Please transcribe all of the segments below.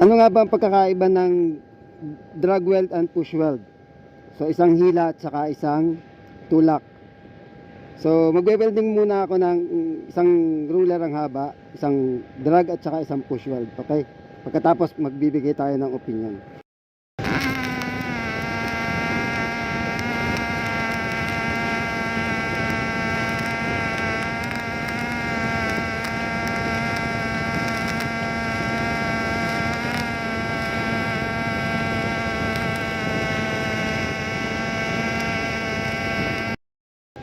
Ano nga ba ang pagkakaiba ng drag weld and push weld? So isang hila at saka isang tulak. So magwe-welding muna ako ng isang ruler ang haba, isang drag at saka isang push weld. Okay? Pagkatapos magbibigay tayo ng opinion.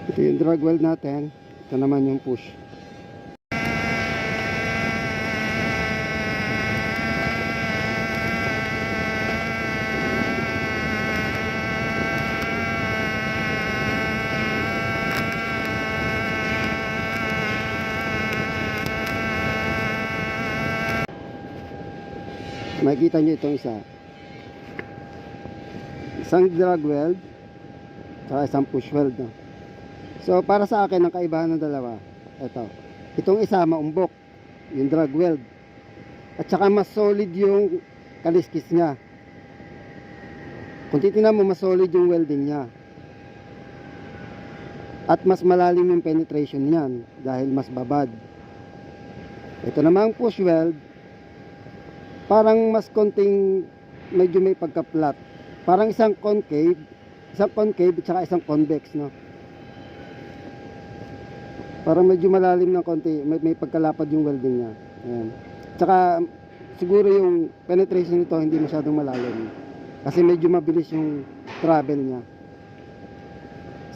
Ito yung drag weld natin. Ito naman yung push. Makikita nyo itong isang drag weld saka isang push weld, no? So para sa akin ang kaibahan ng dalawa, itong isa maumbok yung drag weld at saka mas solid yung kaliskis nya. Kung titingnan mo, mas solid yung welding nya at mas malalim yung penetration niyan dahil mas babad. Ito namang push weld, parang mas konting medyo may pagka-flat, parang isang concave at saka isang convex, no? Parang medyo malalim ng konti, may pagkalapad yung welding niya. Ayan. Tsaka siguro yung penetration nito hindi masyadong malalim kasi medyo mabilis yung travel niya.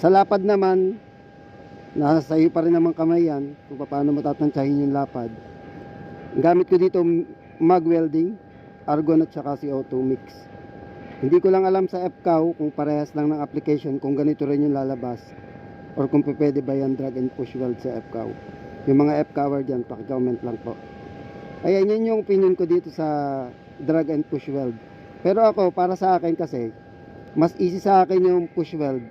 Sa lapad naman, nasa iyo pa rin naman kamay yan kung paano matatansyahin yung lapad. Ang gamit ko dito mag welding, argon at saka CO2 mix. Hindi ko lang alam sa FCAW kung parehas lang ng application, kung ganito rin yung lalabas or kung pwede ba yan drag and push weld sa FCAW. Yung mga FCAWer dyan, paki-comment lang po. Ayan, yun yung opinion ko dito sa drag and push weld. Pero ako, para sa akin kasi, mas easy sa akin yung push weld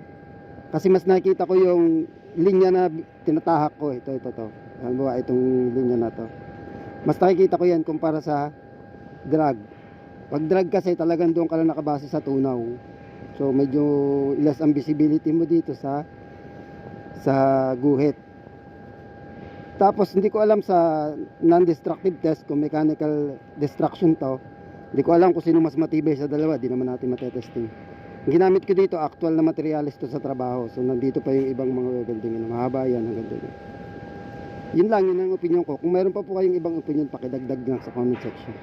kasi mas nakikita ko yung linya na tinatahak ko. Ito. Halimbawa, itong linya na to, mas nakikita ko yan kumpara sa drag. Pag drag kasi talagang doon ka lang nakabase sa tunaw, so medyo less ang visibility mo dito sa guhit. Tapos hindi ko alam sa non-destructive test kung mechanical destruction to, hindi ko alam kung sino mas matibay sa dalawa, di naman natin matetesting. Ang ginamit ko dito, actual na materialis to sa trabaho, so nandito pa yung ibang mga welding, mahaba yan hanggang doon. Yun lang, yun ang opinion ko. Kung meron pa po kayong ibang opinion, pakidagdag lang sa comment section.